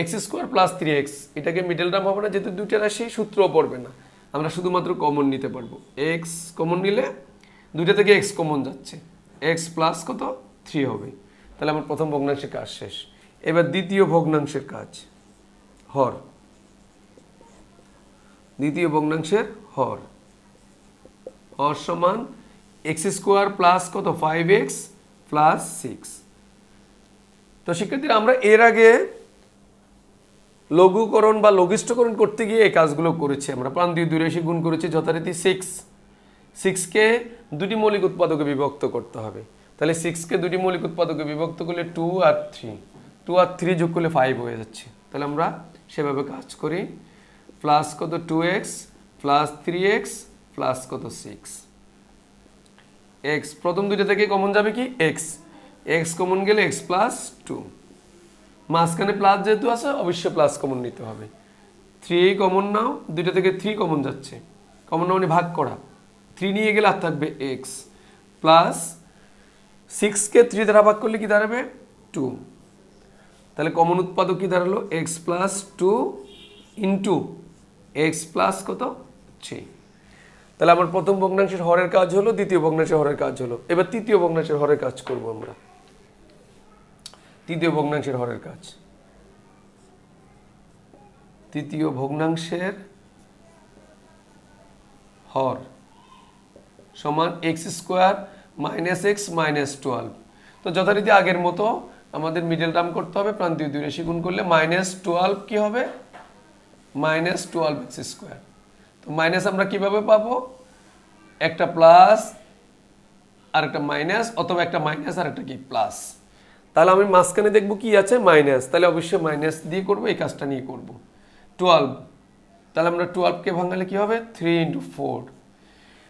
x² প্লাস 3x, এটাকে মিডল টার্ম হবে না, যেহেতু দুইটা রাশি সূত্রও পড়বে না, আমরা শুধুমাত্র কমন নিতে পারবো। x কমন নিলে দুইটা থেকে x কমন যাচ্ছে, x প্লাস কত 3 হবে। তাহলে আমার প্রথম ভগ্নাংশের কাজ শেষ। এবার দ্বিতীয় ভগ্নাংশের কাজ, হর। দ্বিতীয় ভগ্নাংশের হর, হর সমান x² প্লাস কত 5x প্লাস 6। তো শিক্ষার্থীরা আমরা এর আগে লঘুকরণ বা লঘিষ্ঠকরণ করতে গিয়ে এই কাজগুলো করেছি। আমরা প্রান্তীয় দুই রাশি গুণ করেছি যথারীতি 6 6কে দুটি মৌলিক উৎপাদকে বিভক্ত করতে হবে। তাহলে 6কে দুটি মৌলিক উৎপাদকে বিভক্ত করলে 2 আর 3, 2 আর 3 যোগ করলে 5 হয়ে যাচ্ছে। তাহলে আমরা সেভাবে কাজ করি। প্লাস কত 2x প্লাস 3x প্লাস কত 6 x, প্রথম দুইটা থেকে কমন যাবে কি x, x কমন গেলে x প্লাস 2, মাঝখানে প্লাস যেহেতু আছে অবশ্যই প্লাস কমন নিতে হবে। 3 কমন নাও, দুইটা থেকে 3 কমন যাচ্ছে, কমন নাও মানে ভাগ করা, 3 নিয়ে গেলে আর থাকবে x প্লাস 6কে 3 দ্বারা ভাগ করলে কি দাঁড়াবে 2। তাহলে কমন উৎপাদক কি দাঁড়ালো x plus 2 into x plus কত 3। তাহলে আমার প্রথম ভগ্নাংশের হরের কাজ হলো, দ্বিতীয় ভগ্নাংশের হরের কাজ হলো। এবার তৃতীয় ভগ্নাংশের হরের কাজ করব আমরা। তৃতীয় ভগ্নাংশের হরের কাজ, তৃতীয় ভগ্নাংশের হর সমান x square minus x minus 12। তো যথারীতি আগের মতো আমাদের মিডল টার্ম করতে হবে, প্রান্তীয় দুই রাশি গুণ করলে মাইনাস 12 কি হবে মাইনাস 12 এক্স স্কোয়ার। তো মাইনাস আমরা কিভাবে পাবো, একটা প্লাস আর একটা মাইনাস, অথবা একটা মাইনাস আর একটা কি প্লাস। তাহলে আমি মাঝখানে দেখবো কি আছে মাইনাস, তাহলে অবশ্যই মাইনাস দিয়ে করবো, এই কাজটা নিয়ে করব 12। তাহলে আমরা 12কে ভাঙালে কি হবে 3 ইন্টু 4,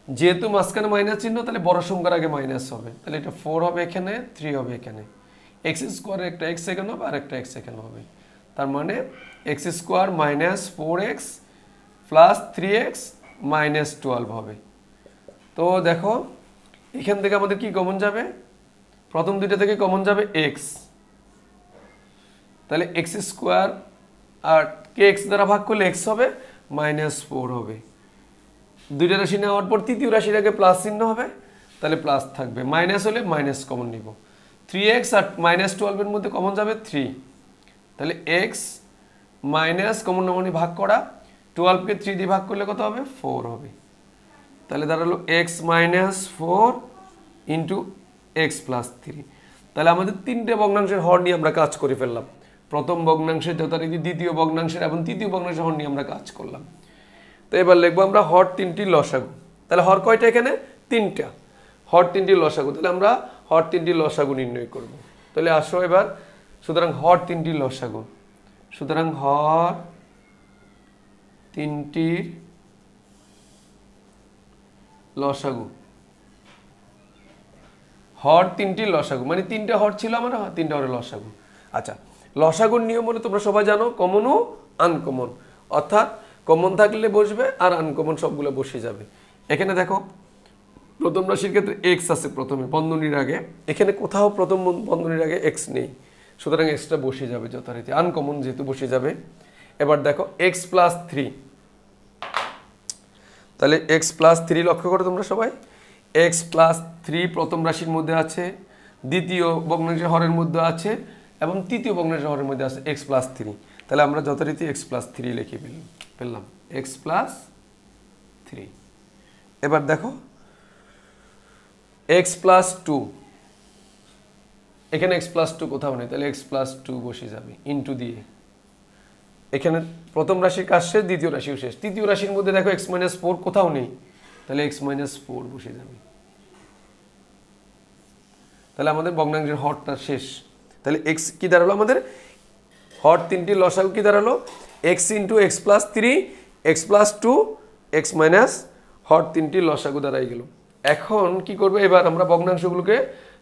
যেহেতু মাঝখানে মাইনাস চিহ্ন তাহলে বড় সংখ্যার আগে মাইনাস হবে, তাহলে এটা 4 হবে এখানে, 3 হবে এখানে, এক্স স্কোয়ারে একটা এক্স এখানে হবে আর একটা এক্স এখানে হবে। তার মানে x square minus 4x plus 3x minus 12 হবে। তো দেখো এখান থেকে আমাদের কি কমন যাবে, প্রথম দুইটা থেকে কমন যাবে x, তাহলে এক্স স্কোয়ার আর কে এক্স দ্বারা ভাগ করলে x হবে মাইনাস 4 হবে। দুইটা রাশি নেওয়ার পর তৃতীয় রাশির আগে প্লাস চিহ্ন হবে, তাহলে প্লাস থাকবে, মাইনাস হলে মাইনাস কমন নিব। 3x আর মাইনাস 12 এর মধ্যে কমন যাবে 3, তাহলে x মাইনাস কমন নামনি ভাগ করা, 12কে 3 দিয়ে ভাগ করলে কত হবে 4 হবে। তাহলে দাঁড়ালো x minus 4 into x plus 3। তাহলে আমাদের তিনটে ভগ্নাংশের হর নিয়ে আমরা কাজ করে ফেললাম। প্রথম ভগ্নাংশের যথারীতি দ্বিতীয় ভগ্নাংশের এবং তৃতীয় ভগ্নাংশের হর নিয়ে আমরা কাজ করলাম। তো এবার লিখবো আমরা হর তিনটি লসাগু। তাহলে হর কয়টা এখানে তিনটা, হর তিনটি লসাগু। তাহলে আমরা হর তিনটি লসাগু নির্ণয় করব। তাহলে আসো এবার, সুতরাং হর তিনটি লসাগু, সুতরাং হর তিনটির লসাগু, হর তিনটি লসাগু মানে তিনটা হর ছিল আমার, তিনটা হরের লসাগু। আচ্ছা, লসাগুর নিয়ম হলো তোমরা সবাই জানো কমন ও আনকমন, অর্থাৎ কমন থাকলে বসবে আর আনকমন সবগুলো বসে যাবে। এখানে দেখো প্রথম রাশির ক্ষেত্রে এক্স আছে প্রথমে বন্ধনীর আগে, এখানে কোথাও প্রথম বন্ধনীর আগে এক্স নেই, সুতরাং এক্সটা বসে যাবে যথারীতি, আনকমন যেহেতু বসে যাবে। এবার দেখো এক্স প্লাস 3, তাহলে এক্স প্লাস 3 লক্ষ্য করো তোমরা সবাই, এক্স প্লাস 3 প্রথম রাশির মধ্যে আছে, দ্বিতীয় ভগ্নাংশের হরের মধ্যে আছে এবং তৃতীয় ভগ্নাংশের হরের মধ্যে আছে এক্স প্লাস 3। তাহলে আমরা যথারীতি এক্স প্লাস 3 লিখে ফেললাম, এক্স প্লাস 3। এবার দেখো এক্স প্লাস 2, এখানে এক্স প্লাস 2 কোথাও নেই, তাহলে এক্স প্লাস 2 বসে যাবে ইন্টু দিয়ে, এখানে প্রথম রাশির কাজ শেষ, দ্বিতীয় রাশিও শেষ, তৃতীয় রাশির মধ্যে দেখো এক্স মাইনাস 4 কোথাও নেই, তাহলে এক্স মাইনাস 4 বসে যাবে। তাহলে আমাদের ভগ্নাংশের হরটা শেষ। তাহলে এক্স কি দাঁড়ালো আমাদের, হর তিনটি লসাগু কি দাঁড়ালো x into x plus 3, x plus 2, x minus, হর তিনটি লসাগু দাঁড়াই গেল। এখন কি করবো, এবার আমরা ভগ্নাংশগুলোকে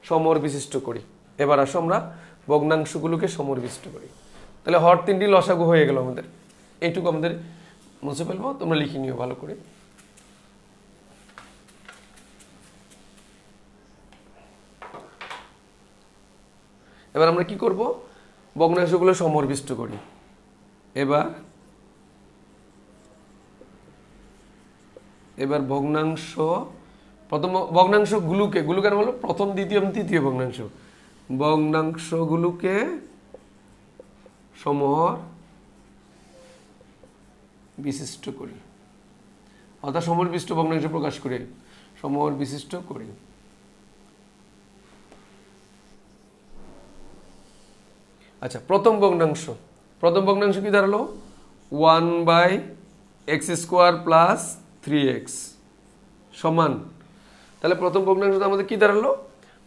সমর বিশিষ্ট করি। এবার আসো আমরা ভগ্নাংশগুলোকে সমর বিশিষ্ট করি। তাহলে হর তিনটি লসাগু হয়ে গেল আমাদের, এইটুকু আমাদের মুছে ফেলবো, তোমরা লিখে নিও ভালো করে। এবার আমরা কি করব, ভগ্নাংশগুলো সমরবিষ্ট করি। এবার ভগ্নাংশ, প্রথম ভগ্নাংশগুলোকে, গুলো কেন বলো, প্রথম দ্বিতীয় এবং তৃতীয় ভগ্নাংশগুলোকে সমর বিশিষ্ট করি, অর্থাৎ সমর বিশিষ্ট ভগ্নাংশ প্রকাশ করে সমর বিশিষ্ট করি। আচ্ছা, প্রথম ভগ্নাংশ কি দাঁড়ালো 1/x² + 3x সমান তাহলে প্রথম ভগ্নাংশটা আমাদের কি দাঁড়ালো,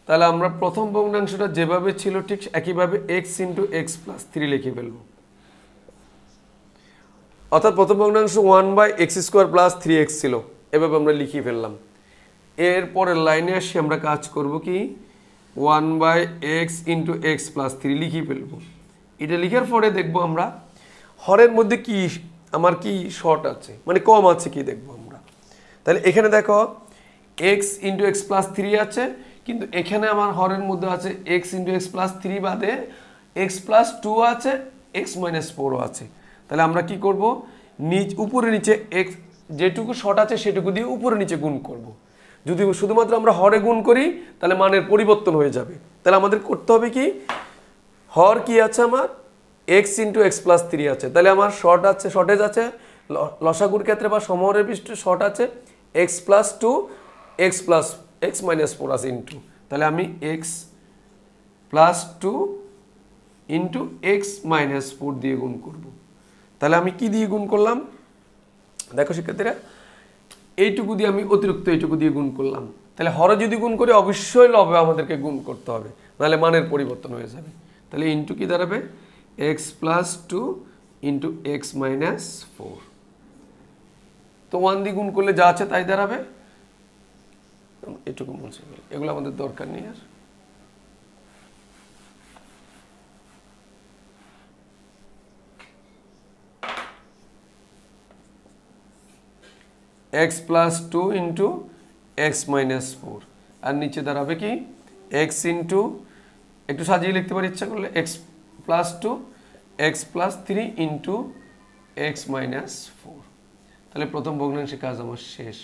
তাহলে আমরা প্রথম ভগ্নাংশটা যেভাবে ছিল ঠিক একইভাবে x into x plus three লিখে ফেলবো। অর্থাৎ প্রথম ভগ্নাংশ 1/x² প্লাস 3x ছিল, এভাবে আমরা লিখে ফেললাম। এরপরের লাইনে আসি আমরা কাজ করব কি 1/x ইন্টু এক্স প্লাস 3 লিখে ফেলবো। এটা লিখার পরে দেখবো আমরা হরের মধ্যে কি আমার কি শর্ট আছে, মানে কম আছে কি দেখবো আমরা। তাহলে এখানে দেখো x ইন্টু এক্স প্লাস 3 আছে, কিন্তু এখানে আমার হরের মধ্যে আছে x ইন্টু এক্স প্লাস 3 বাদে x প্লাস 2 আছে, x মাইনাস 4ও আছে। তাহলে আমরা কি করব, উপরে নিচে x যেটুকু শর্ট আছে সেটুকু দিয়ে উপরে নিচে গুণ করব। যদি শুধুমাত্র আমরা হরে গুণ করি তাহলে মানের পরিবর্তন হয়ে যাবে। তাহলে আমাদের করতে হবে কি, হর কি আছে আমার x ইন্টু এক্স প্লাস 3 আছে, তাহলে আমার শর্ট আছে, শর্টেজ আছে লসাগুর ক্ষেত্রে বা সমহরের পৃষ্ঠে শর্ট আছে x plus 2 x plus x minus 4 আছে ইন্টু, তাহলে আমি x plus 2 into x minus 4 দিয়ে গুণ করব। তাহলে আমি কি দিয়ে গুণ করলাম, দেখো শিক্ষার্থীরা এইটুকু দিয়ে আমি অতিরিক্ত এইটুকু দিয়ে গুণ করলাম। তাহলে হরে যদি গুণ করি অবশ্যই লবে আমাদেরকে গুণ করতে হবে, নাহলে মানের পরিবর্তন হয়ে যাবে। তাহলে ইন্টু কি দাঁড়াবে x plus 2 into x minus 4। তো 1 দিয়ে গুণ করলে যা আছে তাই দাঁড়াবে। এটুকু মুছে গেল, এগুলো আমাদের দরকার নেই আর। x plus 2 into x minus 4, আর নিচে দাঁড়াবে কি x ইন্টু, একটু সাজিয়ে লিখতে পারি ইচ্ছা করলে, x plus 2 x plus 3 into x minus 4। তাহলে প্রথম ভগ্নাংশের কাজ আমার শেষ।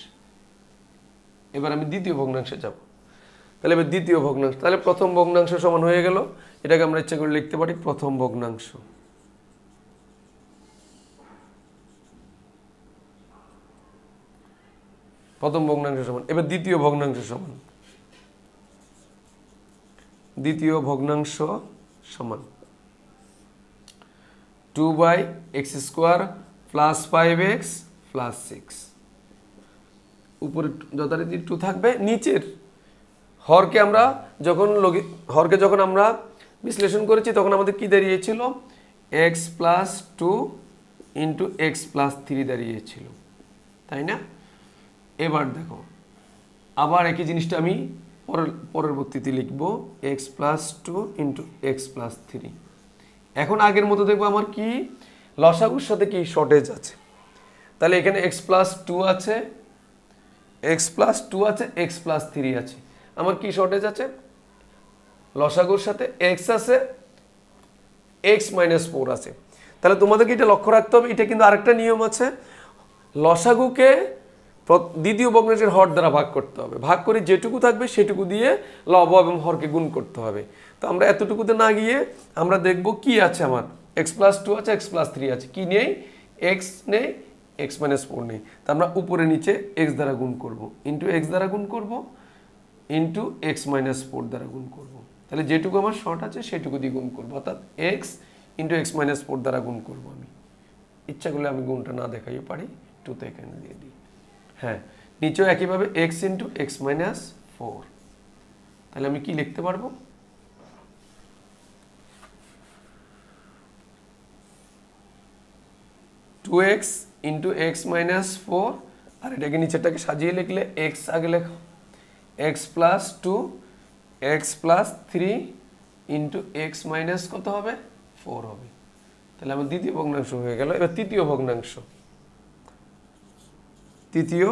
এবার আমি দ্বিতীয় ভগ্নাংশে যাব। তাহলে এবার দ্বিতীয় ভগ্নাংশ, তাহলে প্রথম ভগ্নাংশ সমান হয়ে গেল, এটাকে আমরা ইচ্ছা করে লিখতে পারি প্রথম ভগ্নাংশ। প্রথম ভগ্নাংশ সমান, এবার দ্বিতীয় ভগ্নাংশ সমান, দ্বিতীয় ভগ্নাংশ সমান 2/x² প্লাস 5x প্লাস 6। উপরে যথারীতি 2 থাকবে, নিচের হরকে আমরা যখন আমরা বিশ্লেষণ করেছি তখন আমাদের কি দাঁড়িয়েছিল x plus 2 into x plus 3 দাঁড়িয়েছিল, তাই না। এবার দেখো আবার একই জিনিসটা আমি পরবর্তীতে লিখব x plus 2 into x plus 3। এখন আগের মতো দেখবো আমার কি লসাগুর সাথে কি শর্টেজ আছে। তাহলে এখানে x প্লাস 2 আছে, x প্লাস 2 আছে, x প্লাস 3 আছে, আমার কি শর্টেজ আছে লসাগুর সাথে x আছে, x মাইনাস 4 আছে। তাহলে তোমাদেরকে এটা লক্ষ্য রাখতে হবে, এটা কিন্তু আরেকটা নিয়ম আছে, লসাগুকে দ্বিতীয় ভগ্নাংশের হর দ্বারা ভাগ করতে হবে, ভাগ করে যেটুকু থাকবে সেটুকু দিয়ে লব এবং হরকে গুণ করতে হবে। তো আমরা এতটুকুতে না গিয়ে আমরা দেখব কি আছে আমার x প্লাস 2 আছে, x প্লাস 3 আছে, কি নেই x নেই, x মাইনাস 4 নেই। তা আমরা উপরে নিচে x দ্বারা গুণ করব, ইন্টু x দ্বারা গুণ করব, ইন্টু x মাইনাস 4 দ্বারা গুণ করব। তাহলে যেটুকু আমার শর্ট আছে সেটুকু দিয়ে গুণ করব, অর্থাৎ x ইন্টু এক্স মাইনাস 4 দ্বারা গুণ করব। আমি ইচ্ছা করলে আমি গুণটা না দেখাইও পারি, 2 তে এখানে দিয়ে দিই। হ্যাঁ, নিচেও একইভাবে x ইন্টু এক্স মাইনাস 4। তাহলে আমি কি লিখতে পারবো, two x into x minus 4, আর এটাকে নিচেরটাকে সাজিয়ে লিখলে x আগে লেখো x plus 2 x plus 3 into x minus কত হবে 4 হবে। তাহলে আমার দ্বিতীয় ভগ্নাংশ হয়ে গেল। এবার তৃতীয় ভগ্নাংশ, তৃতীয়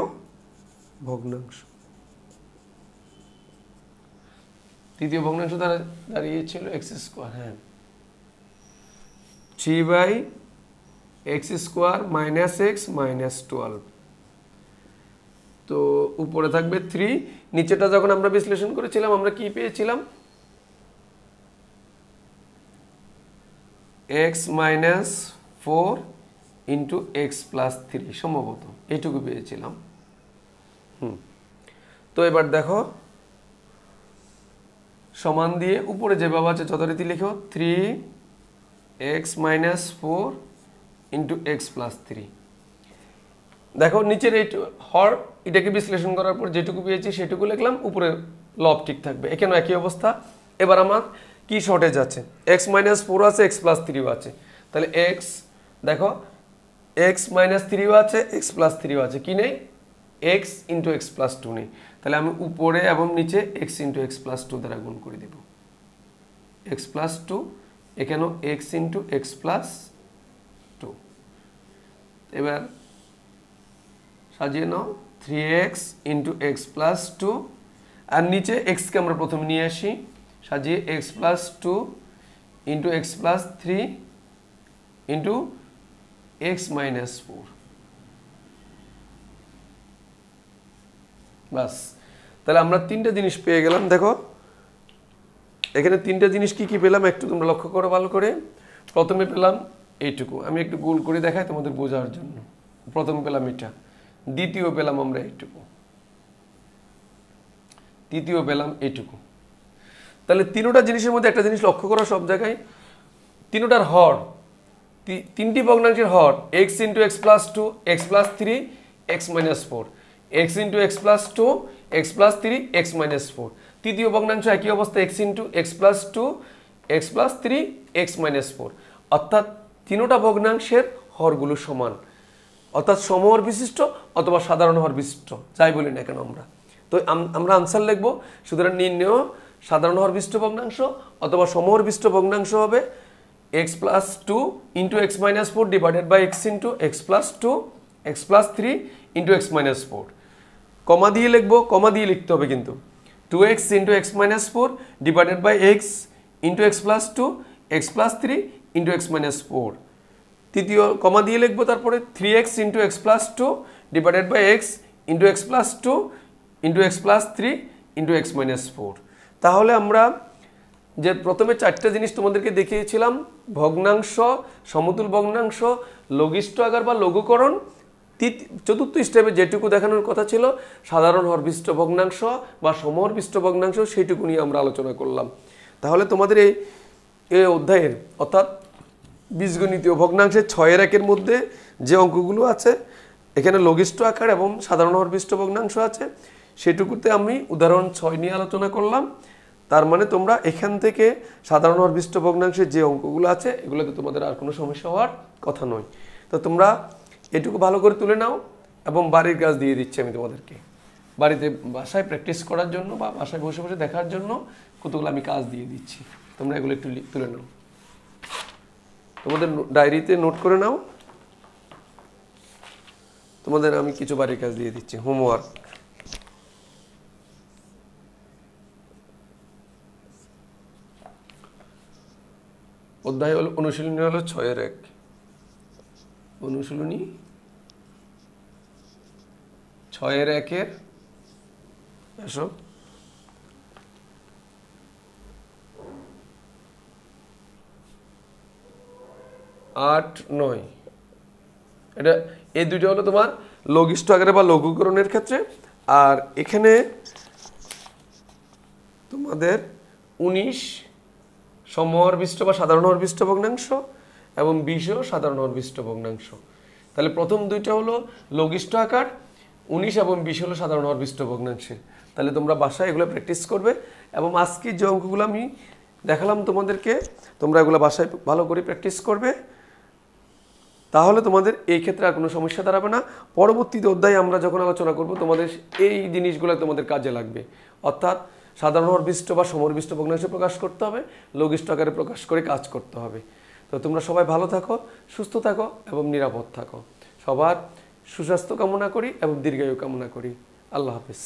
ভগ্নাংশ, তৃতীয় ভগ্নাংশ দ্বারা দাঁড়িয়েছিল x², হ্যাঁ 3/x² মাইনাস x মাইনাস 12। তো উপরে থাকবে 3, নিচেটা যখন আমরা বিশ্লেষণ করেছিলাম আমরা কি পেয়েছিলাম x minus 4 into x plus 3 সম্ভবত এইটুকু পেয়েছিলাম। তো এবার দেখো সমান দিয়ে উপরে যেভাবে আছে যথারীতি লিখো 3x minus 4 into x plus 3। দেখো নিচের এই হর এটাকে বিশ্লেষণ করার পর যেটুকু পেয়েছি সেটুকু লিখলাম, উপরে লব ঠিক থাকবে। এখানেও একই অবস্থা। এবার আমার কি শর্টেজ আছে, এক্স মাইনাস 4 আছে, এক্স প্লাস 3 আছে। তাহলে এক্স দেখো এক্স মাইনাস 3 আছে, এক্স প্লাস 3 আছে, কি নেই, এক্স ইন্টু এক্স প্লাস 2 নেই। তাহলে আমি উপরে এবং নিচে এক্স ইন্টু এক্স প্লাস 2 দ্বারা গুণ করে দেব। এক্স প্লাস 2, এখানেও এক্স ইন্টু এক্স প্লাস 2। এবার সাজিয়ে নাও, 3x ইন্টু এক্স প্লাস 2, আর নিচে এক্সকে আমরা প্রথমে নিয়ে আসি, সাজিয়ে x plus 2 into x plus 3 into x minus 4। বাস, তাহলে আমরা তিনটা জিনিস পেয়ে গেলাম। দেখো এখানে তিনটা জিনিস কি কি পেলাম একটু তোমরা লক্ষ্য করো ভালো করে। প্রথমে পেলাম এইটুকু, আমি একটু গোল করে দেখাই তোমাদের বোঝার জন্য। প্রথমে পেলাম এটা, দ্বিতীয় পেলাম আমরা এইটুকু, তৃতীয় পেলাম এইটুকু। তাহলে তিনটা জিনিসের মধ্যে একটা জিনিস লক্ষ্য করো সব জায়গায়, তিনটার হর, তিনটি ভগ্নাংশের হর x into x plus 2, x plus 3, x minus 4, x into x plus 2, x plus 3, x minus 4। তৃতীয় ভগ্নাংশ একই অবস্থা, x into x plus 2, x plus 3, x minus 4। অর্থাৎ তিনটা ভগ্নাংশের হরগুলো সমান, অর্থাৎ সমহর বিশিষ্ট অথবা সাধারণ হর বিশিষ্ট, যাই বলি না কেন আমরা। তো আমরা আনসার লিখবো, সুতরাং নির্ণেয় সাধারণ হর বিশিষ্ট ভগ্নাংশ অথবা সমহর বিশিষ্ট ভগ্নাংশ হবে x plus 2 into x minus 4 divided by x into x plus 2, x plus 3 into x minus 4। Comma দিয়ে লিখবো, কমা দিয়ে লিখতে হবে কিন্তু, 2x into x minus 4 divided by x into x plus 2, x plus 3 into x minus 4। তৃতীয় কমা দিয়ে লিখবো তারপরে 3x into x plus 2 divided by x into x plus 2 into x plus 3 into x minus 4। তাহলে আমরা যে প্রথমে চারটা জিনিস তোমাদেরকে দেখিয়েছিলাম, ভগ্নাংশ, সমতুল ভগ্নাংশ, লঘিষ্ঠ আকার বা লঘুকরণ, চতুর্থ স্টেপে যেটুকু দেখানোর কথা ছিল সাধারণ হর বিশিষ্ট ভগ্নাংশ বা সমহর বিশিষ্ট ভগ্নাংশ, সেইটুকু নিয়ে আমরা আলোচনা করলাম। তাহলে তোমাদের এই অধ্যায়ের অর্থাৎ বীজগণিতীয় ভগ্নাংশের 6-এর মধ্যে যে অঙ্কগুলো আছে, এখানে লঘিষ্ঠ আকার এবং সাধারণ হর বিশিষ্ট ভগ্নাংশ আছে, সেটুকুতে আমি উদাহরণ 6 নিয়ে আলোচনা করলাম। তার মানে তোমরা এখান থেকে সাধারণ হর বিশিষ্ট ভগ্নাংশের যে অঙ্কগুলো আছে এগুলোতে তোমাদের আর কোনো সমস্যা হওয়ার কথা নয়। তো তোমরা এটুকু ভালো করে তুলে নাও, এবং বাড়ির কাজ দিয়ে দিচ্ছি আমি তোমাদেরকে, বাড়িতে বাসায় প্র্যাকটিস করার জন্য বা বাসায় বসে বসে দেখার জন্য কতগুলো আমি কাজ দিয়ে দিচ্ছি, তোমরা এগুলো একটু তুলে নাও, তোমাদের ডায়েরিতে নোট করে নাও। তোমাদের আমি কিছু বাড়ির কাজ দিয়ে দিচ্ছি, হোমওয়ার্ক। অধ্যায় হলো অনুশীলনী হলো 6-এর 1, অনুশীলনী 6-এর 1 এসো 8, 9। এটা এই দুইটা হলো তোমার লঘিষ্ঠ আকারে বা লঘুকরণের ক্ষেত্রে, আর এখানে তোমাদের 19 সমহর বিশিষ্ট বা সাধারণ হর বিশিষ্ট ভগ্নাংশ এবং 20 সাধারণ হর বিশিষ্ট ভগ্নাংশ। তাহলে প্রথম দুইটা হলো লঘিষ্ঠ আকার, 19 এবং 20 হলো সাধারণ হর বিশিষ্ট ভগ্নাংশের। তাহলে তোমরা বাসায় এগুলো প্র্যাকটিস করবে, এবং আজকে যে অঙ্কগুলো আমি দেখালাম তোমাদেরকে, তোমরা এগুলো বাসায় ভালো করে প্র্যাকটিস করবে, তাহলে তোমাদের এই ক্ষেত্রে আর কোনো সমস্যা দাঁড়াবে না। পরবর্তীতে অধ্যায়ে আমরা যখন আলোচনা করব তোমাদের এই জিনিসগুলো তোমাদের কাজে লাগবে, অর্থাৎ সাধারণ হর বিশিষ্ট বা সমহর বিশিষ্ট ভগ্নাংশে প্রকাশ করতে হবে, লঘিষ্ঠ আকারে প্রকাশ করে কাজ করতে হবে। তো তোমরা সবাই ভালো থাকো, সুস্থ থাকো এবং নিরাপদ থাকো। সবার সুস্বাস্থ্য কামনা করি এবং দীর্ঘায়ু কামনা করি। আল্লাহ হাফেজ।